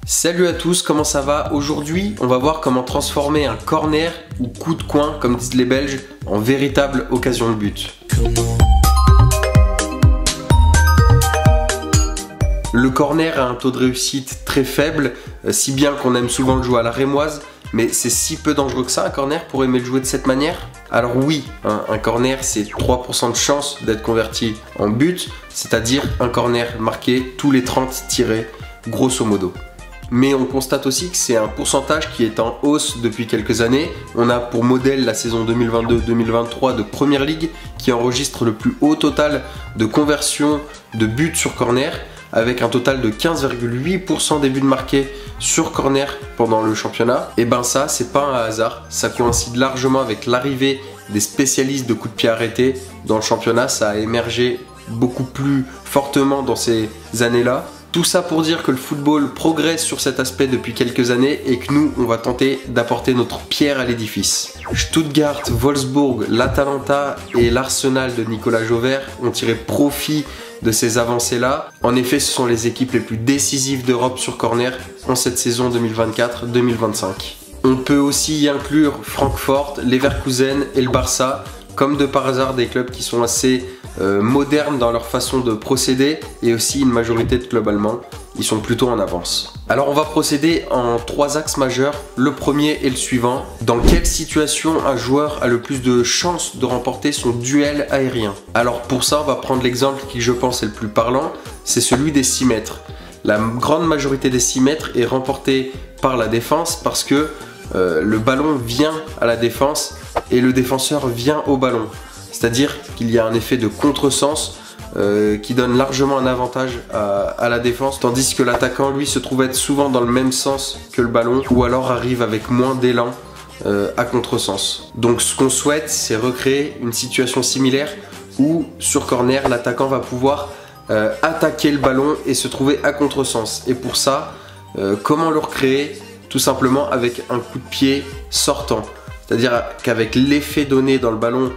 Salut à tous, comment ça va? Aujourd'hui, on va voir comment transformer un corner ou coup de coin, comme disent les Belges, en véritable occasion de but. Le corner a un taux de réussite très faible, si bien qu'on aime souvent le jouer à la rémoise, mais c'est si peu dangereux que ça un corner pour aimer le jouer de cette manière? Alors oui, un corner c'est 3% de chance d'être converti en but, c'est-à-dire un corner marqué tous les 30 tirés, grosso modo. Mais on constate aussi que c'est un pourcentage qui est en hausse depuis quelques années. On a pour modèle la saison 2022-2023 de Première Ligue qui enregistre le plus haut total de conversion de buts sur corner, avec un total de 15,8% des buts marqués sur corner pendant le championnat. Et ben ça, c'est pas un hasard, ça coïncide largement avec l'arrivée des spécialistes de coups de pied arrêtés dans le championnat. Ça a émergé beaucoup plus fortement dans ces années-là. Tout ça pour dire que le football progresse sur cet aspect depuis quelques années et que nous, on va tenter d'apporter notre pierre à l'édifice. Stuttgart, Wolfsburg, l'Atalanta et l'Arsenal de Nicolas Jauvert ont tiré profit de ces avancées-là. En effet, ce sont les équipes les plus décisives d'Europe sur corner en cette saison 2024-2025. On peut aussi y inclure Francfort, Leverkusen et le Barça, comme de par hasard des clubs qui sont assez modernes dans leur façon de procéder, et aussi une majorité de clubs allemands, ils sont plutôt en avance. Alors on va procéder en 3 axes majeurs. Le premier est le suivant: dans quelle situation un joueur a le plus de chances de remporter son duel aérien? Alors pour ça, on va prendre l'exemple qui, je pense, est le plus parlant, c'est celui des 6 mètres. La grande majorité des 6 mètres est remportée par la défense parce que le ballon vient à la défense et le défenseur vient au ballon. C'est-à-dire qu'il y a un effet de contresens qui donne largement un avantage à la défense, tandis que l'attaquant, lui, se trouve être souvent dans le même sens que le ballon, ou alors arrive avec moins d'élan à contresens. Donc ce qu'on souhaite, c'est recréer une situation similaire où, sur corner, l'attaquant va pouvoir attaquer le ballon et se trouver à contresens. Et pour ça, comment le recréer? Tout simplement avec un coup de pied sortant. C'est-à-dire qu'avec l'effet donné dans le ballon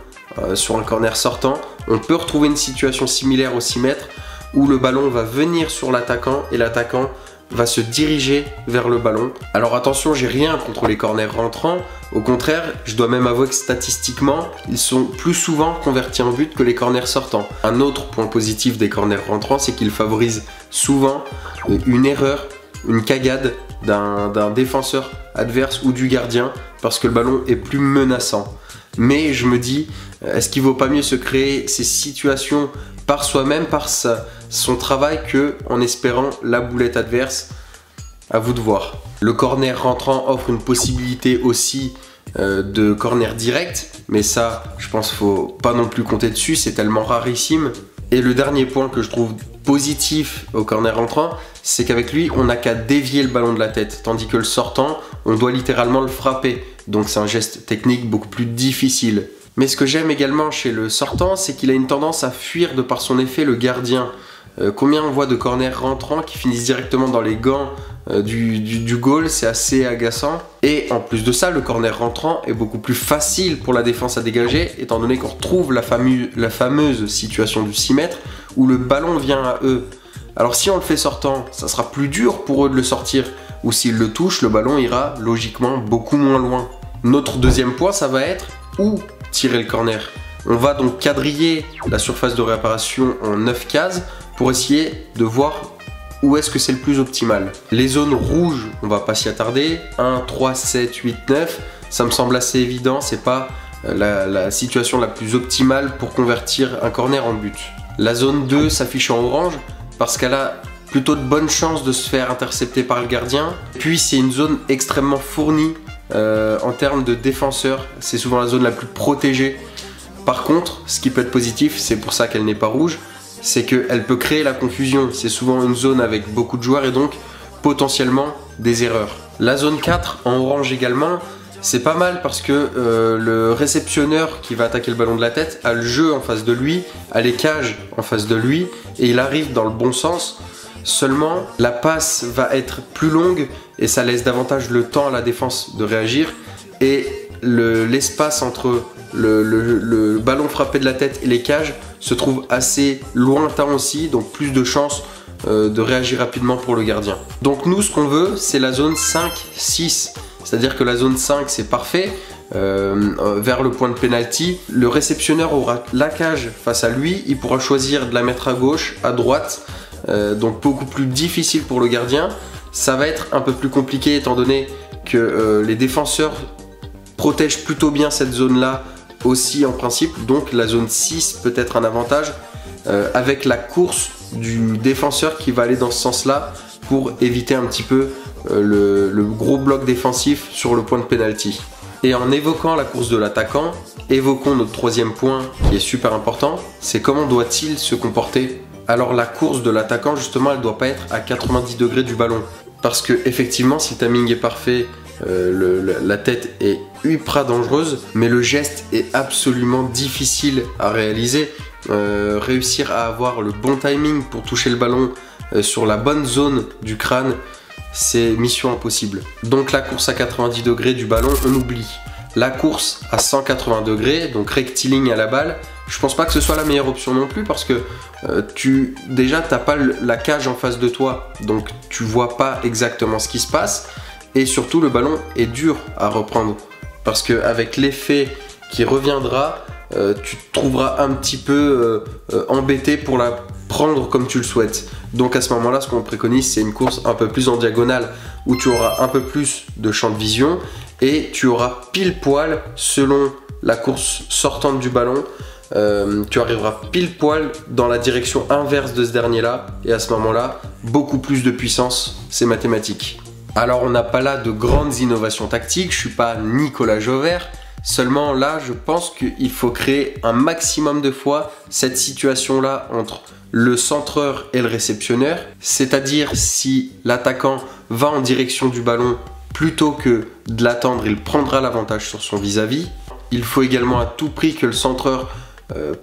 sur un corner sortant, on peut retrouver une situation similaire aux 6 mètres où le ballon va venir sur l'attaquant et l'attaquant va se diriger vers le ballon. Alors attention, j'ai rien contre les corners rentrants, au contraire, je dois même avouer que statistiquement, ils sont plus souvent convertis en but que les corners sortants. Un autre point positif des corners rentrants, c'est qu'ils favorisent souvent une erreur, une cagade d'un défenseur adverse ou du gardien, parce que le ballon est plus menaçant. Mais je me dis, est-ce qu'il ne vaut pas mieux se créer ces situations par soi-même, par son travail, que en espérant la boulette adverse? À vous de voir. Le corner rentrant offre une possibilité aussi de corner direct, mais ça, je pense qu'il ne faut pas non plus compter dessus, c'est tellement rarissime. Et le dernier point que je trouve positif au corner rentrant, c'est qu'avec lui, on n'a qu'à dévier le ballon de la tête, tandis que le sortant, on doit littéralement le frapper. Donc c'est un geste technique beaucoup plus difficile. Mais ce que j'aime également chez le sortant, c'est qu'il a une tendance à fuir de par son effet le gardien. Combien on voit de corners rentrants qui finissent directement dans les gants du goal, c'est assez agaçant. Et en plus de ça, le corner rentrant est beaucoup plus facile pour la défense à dégager, étant donné qu'on retrouve la fameuse situation du 6 mètres où le ballon vient à eux. Alors si on le fait sortant, ça sera plus dur pour eux de le sortir, ou s'ils le touchent, le ballon ira logiquement beaucoup moins loin. Notre deuxième point, ça va être où tirer le corner. On va donc quadriller la surface de réparation en 9 cases pour essayer de voir où est-ce que c'est le plus optimal. Les zones rouges, on va pas s'y attarder, 1, 3, 7, 8, 9, ça me semble assez évident, c'est pas la situation la plus optimale pour convertir un corner en but. La zone 2 s'affiche en orange parce qu'elle a plutôt de bonnes chances de se faire intercepter par le gardien. Puis c'est une zone extrêmement fournie en termes de défenseurs, c'est souvent la zone la plus protégée. Par contre, ce qui peut être positif, c'est pour ça qu'elle n'est pas rouge, c'est qu'elle peut créer la confusion. C'est souvent une zone avec beaucoup de joueurs et donc potentiellement des erreurs. La zone 4 en orange également, c'est pas mal parce que le réceptionneur qui va attaquer le ballon de la tête a le jeu en face de lui, a les cages en face de lui et il arrive dans le bon sens. Seulement, la passe va être plus longue et ça laisse davantage le temps à la défense de réagir, et l'espace entre le ballon frappé de la tête et les cages se trouve assez lointain aussi, donc plus de chances de réagir rapidement pour le gardien. Donc nous, ce qu'on veut, c'est la zone 5-6. C'est-à-dire que la zone 5, c'est parfait. Vers le point de pénalty, le réceptionneur aura la cage face à lui, il pourra choisir de la mettre à gauche, à droite, donc beaucoup plus difficile pour le gardien. Ça va être un peu plus compliqué étant donné que les défenseurs protègent plutôt bien cette zone là aussi en principe, donc la zone 6 peut être un avantage avec la course du défenseur qui va aller dans ce sens là pour éviter un petit peu le gros bloc défensif sur le point de pénalty. Et en évoquant la course de l'attaquant, évoquons notre troisième point qui est super important, c'est comment doit-il se comporter. Alors la course de l'attaquant justement, elle ne doit pas être à 90 degrés du ballon. Parce que effectivement, si le timing est parfait, la tête est ultra dangereuse, mais le geste est absolument difficile à réaliser. Réussir à avoir le bon timing pour toucher le ballon sur la bonne zone du crâne, c'est mission impossible. Donc la course à 90 degrés du ballon, on oublie. La course à 180 degrés, donc rectiligne à la balle, je pense pas que ce soit la meilleure option non plus parce que déjà t'as pas la cage en face de toi, donc tu vois pas exactement ce qui se passe et surtout le ballon est dur à reprendre parce que avec l'effet qui reviendra, tu te trouveras un petit peu embêté pour la prendre comme tu le souhaites. Donc à ce moment là, ce qu'on préconise, c'est une course un peu plus en diagonale où tu auras un peu plus de champ de vision et tu auras pile poil selon la course sortante du ballon, tu arriveras pile poil dans la direction inverse de ce dernier là et à ce moment là, beaucoup plus de puissance, c'est mathématique. Alors on n'a pas là de grandes innovations tactiques, je suis pas Nicolas Jauvert. Seulement là, je pense qu'il faut créer un maximum de fois cette situation-là entre le centreur et le réceptionneur. C'est-à-dire si l'attaquant va en direction du ballon plutôt que de l'attendre, il prendra l'avantage sur son vis-à-vis. Il faut également à tout prix que le centreur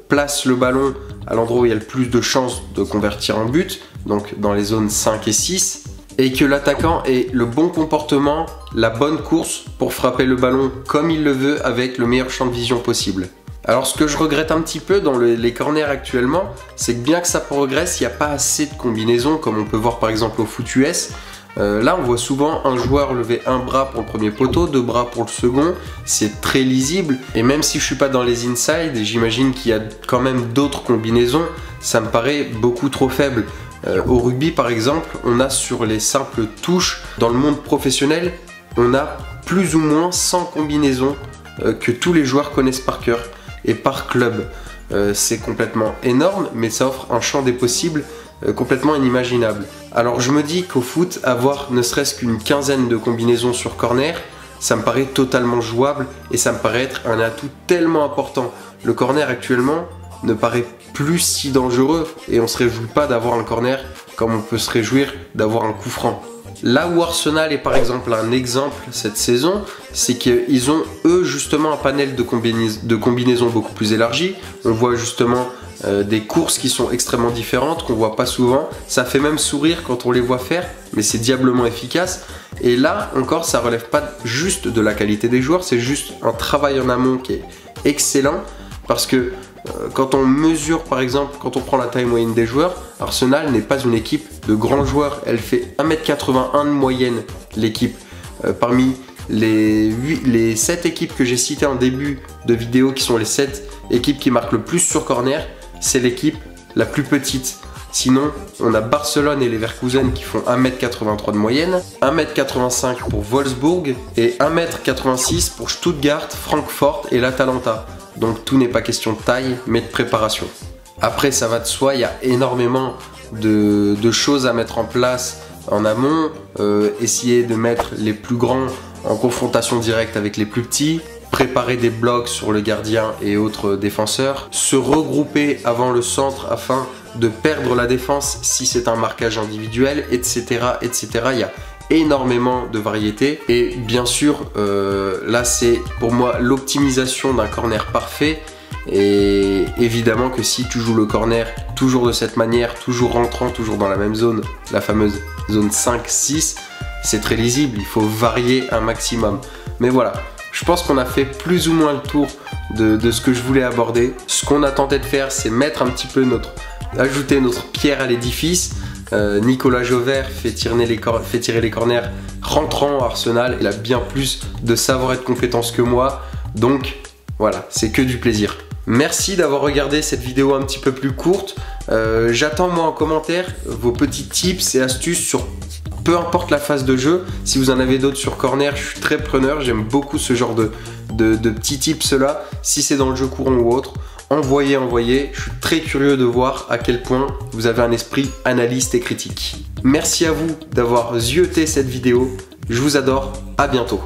place le ballon à l'endroit où il y a le plus de chances de convertir en but, donc dans les zones 5 et 6. Et que l'attaquant ait le bon comportement, la bonne course pour frapper le ballon comme il le veut avec le meilleur champ de vision possible. Alors ce que je regrette un petit peu dans les corners actuellement, c'est que bien que ça progresse, il n'y a pas assez de combinaisons comme on peut voir par exemple au foot US. Là on voit souvent un joueur lever un bras pour le premier poteau, deux bras pour le second, c'est très lisible. Et même si je suis pas dans les inside, j'imagine qu'il y a quand même d'autres combinaisons, ça me paraît beaucoup trop faible. Au rugby par exemple, on a sur les simples touches, dans le monde professionnel, on a plus ou moins 100 combinaisons que tous les joueurs connaissent par cœur et par club. C'est complètement énorme, mais ça offre un champ des possibles complètement inimaginable. Alors je me dis qu'au foot, avoir ne serait-ce qu'une quinzaine de combinaisons sur corner, ça me paraît totalement jouable et ça me paraît être un atout tellement important. Le corner actuellement ne paraît plus si dangereux et on se réjouit pas d'avoir un corner comme on peut se réjouir d'avoir un coup franc. Là où Arsenal est par exemple un exemple cette saison, c'est qu'ils ont eux justement un panel de combinaisons beaucoup plus élargi. On voit justement des courses qui sont extrêmement différentes, qu'on voit pas souvent. Ça fait même sourire quand on les voit faire, mais c'est diablement efficace. Et là encore, ça relève pas juste de la qualité des joueurs, c'est juste un travail en amont qui est excellent parce que quand on mesure par exemple, quand on prend la taille moyenne des joueurs, Arsenal n'est pas une équipe de grands joueurs, elle fait 1m81 de moyenne l'équipe. Parmi les 7 équipes que j'ai citées en début de vidéo qui sont les 7 équipes qui marquent le plus sur corner, c'est l'équipe la plus petite. Sinon, on a Barcelone et Leverkusen qui font 1m83 de moyenne, 1m85 pour Wolfsburg et 1m86 pour Stuttgart, Francfort et l'Atalanta. Donc tout n'est pas question de taille, mais de préparation. Après, ça va de soi, il y a énormément de choses à mettre en place en amont. Essayer de mettre les plus grands en confrontation directe avec les plus petits. Préparer des blocs sur le gardien et autres défenseurs. Se regrouper avant le centre afin de perdre la défense si c'est un marquage individuel, etc. etc. Il y a énormément de variétés et bien sûr là c'est pour moi l'optimisation d'un corner parfait et évidemment que si tu joues le corner toujours de cette manière, toujours rentrant, toujours dans la même zone, la fameuse zone 5-6, c'est très lisible, il faut varier un maximum. Mais voilà, je pense qu'on a fait plus ou moins le tour de ce que je voulais aborder. Ce qu'on a tenté de faire, c'est mettre un petit peu ajouter notre pierre à l'édifice. Nicolas Jauvert fait tirer les corners rentrant à Arsenal. Il a bien plus de savoir et de compétences que moi. Donc voilà, c'est que du plaisir. Merci d'avoir regardé cette vidéo un petit peu plus courte. J'attends moi en commentaire vos petits tips et astuces sur peu importe la phase de jeu. Si vous en avez d'autres sur corner, je suis très preneur. J'aime beaucoup ce genre de petits tips là. Si c'est dans le jeu courant ou autre, envoyez. Je suis très curieux de voir à quel point vous avez un esprit analyste et critique. Merci à vous d'avoir zioté cette vidéo. Je vous adore. À bientôt.